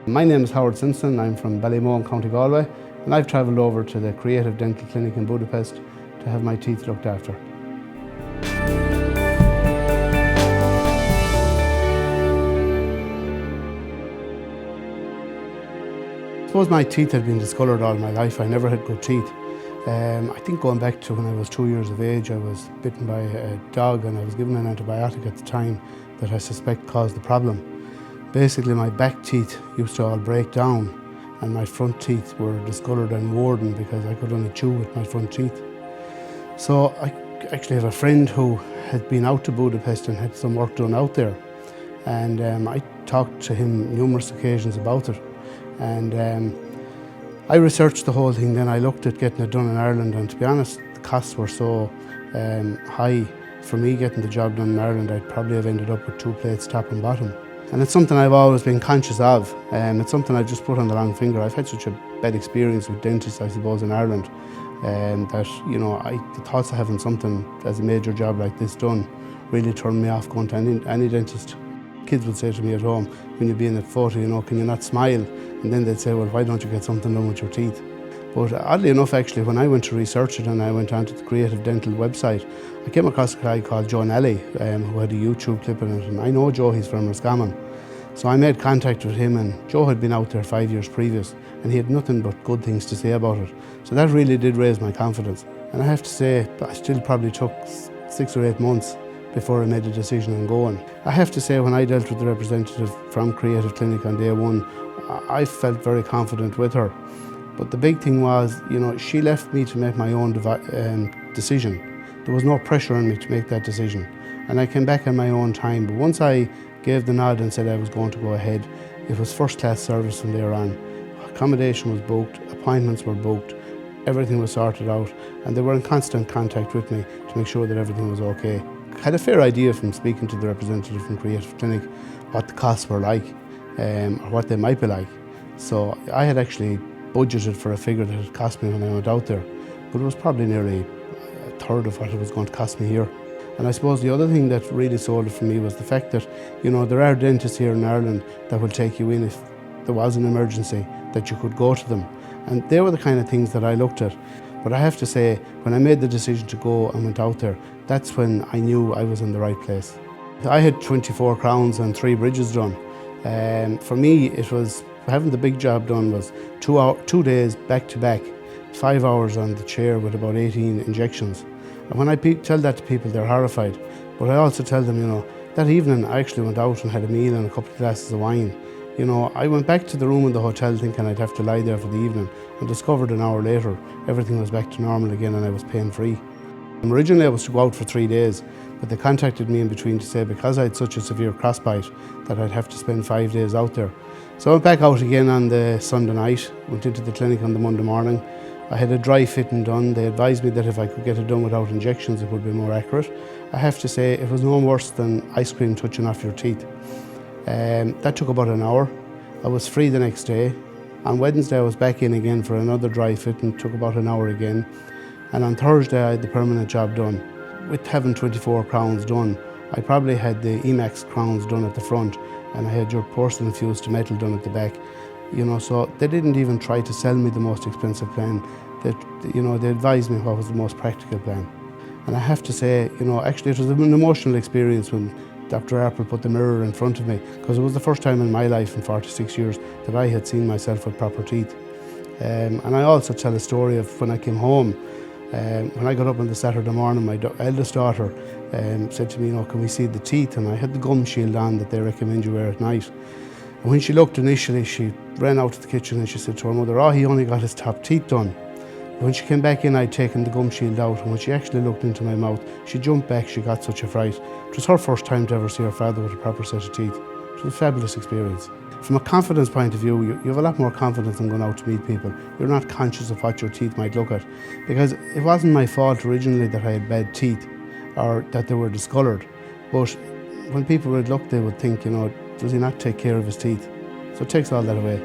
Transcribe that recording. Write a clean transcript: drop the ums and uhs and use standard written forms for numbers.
My name is Howard Simpson. I'm from Ballymoan, County Galway, and I've travelled over to the Kreativ Dental Clinic in Budapest to have my teeth looked after. I suppose my teeth had been discoloured all my life. I never had good teeth. I think going back to when I was 2 years of age, I was bitten by a dog and I was given an antibiotic at the time that I suspect caused the problem. Basically, my back teeth used to all break down and my front teeth were discoloured and warden because I could only chew with my front teeth. So I actually have a friend who had been out to Budapest and had some work done out there. And I talked to him numerous occasions about it. And I researched the whole thing, then I looked at getting it done in Ireland, and to be honest, the costs were so high. For me getting the job done in Ireland, I'd probably have ended up with 2 plates top and bottom. And it's something I've always been conscious of. It's something I've just put on the long finger. I've had such a bad experience with dentists, I suppose, in Ireland, that, you know, the thoughts of having something as a major job like this done really turned me off going to any dentist. Kids would say to me at home, when you're being at 40, you know, can you not smile? And then they'd say, well, why don't you get something done with your teeth? But oddly enough, actually, when I went to research it and I went onto the Kreativ Dental website, I came across a guy called Joe Nelly, who had a YouTube clip in it, and I know Joe, he's from Roscommon. So I made contact with him, and Joe had been out there 5 years previous, and he had nothing but good things to say about it. So that really did raise my confidence. And I have to say, I still probably took 6 or 8 months before I made a decision on going. I have to say, when I dealt with the representative from Kreativ Clinic on day one, I felt very confident with her. But the big thing was, you know, she left me to make my own decision. There was no pressure on me to make that decision. And I came back on my own time. But once I gave the nod and said I was going to go ahead, it was first-class service from there on. Accommodation was booked, appointments were booked, everything was sorted out, and they were in constant contact with me to make sure that everything was okay. I had a fair idea from speaking to the representative from Kreativ Clinic what the costs were like, or what they might be like. So I had actually budgeted for a figure that had cost me when I went out there, but it was probably nearly a third of what it was going to cost me here. And I suppose the other thing that really sold it for me was the fact that, you know, there are dentists here in Ireland that will take you in if there was an emergency, that you could go to them. And they were the kind of things that I looked at. But I have to say, when I made the decision to go and went out there, that's when I knew I was in the right place. I had 24 crowns and 3 bridges done. For me, it was, having the big job done was 2 days back to back, 5 hours on the chair with about 18 injections. And when I tell that to people, they're horrified. But I also tell them, you know, that evening I actually went out and had a meal and a couple of glasses of wine. You know, I went back to the room in the hotel thinking I'd have to lie there for the evening, and discovered an hour later everything was back to normal again and I was pain-free. Originally I was to go out for 3 days, but they contacted me in between to say because I had such a severe crossbite that I'd have to spend 5 days out there. So I went back out again on the Sunday night, went into the clinic on the Monday morning. I had a dry fitting done. They advised me that if I could get it done without injections, it would be more accurate. I have to say, it was no worse than ice cream touching off your teeth. That took about an hour. I was free the next day. On Wednesday, I was back in again for another dry fitting, took about an hour again. And on Thursday, I had the permanent job done. With having 24 crowns done, I probably had the Emax crowns done at the front, and I had your porcelain fused to metal done at the back. You know, so they didn't even try to sell me the most expensive plan. They advised me what was the most practical plan. And I have to say, you know, actually it was an emotional experience when Dr. Apple put the mirror in front of me, because it was the first time in my life in 46 years that I had seen myself with proper teeth. And I also tell a story of when I came home. When I got up on the Saturday morning, my eldest daughter said to me, you know, can we see the teeth? And I had the gum shield on that they recommend you wear at night. And when she looked initially, she ran out to the kitchen and she said to her mother, oh, he only got his top teeth done. But when she came back in, I'd taken the gum shield out, and when she actually looked into my mouth, she jumped back, she got such a fright. It was her first time to ever see her father with a proper set of teeth. It was a fabulous experience. From a confidence point of view, you have a lot more confidence in going out to meet people. You're not conscious of what your teeth might look at. Because it wasn't my fault originally that I had bad teeth or that they were discoloured. But when people would look, they would think, you know, does he not take care of his teeth? So it takes all that away.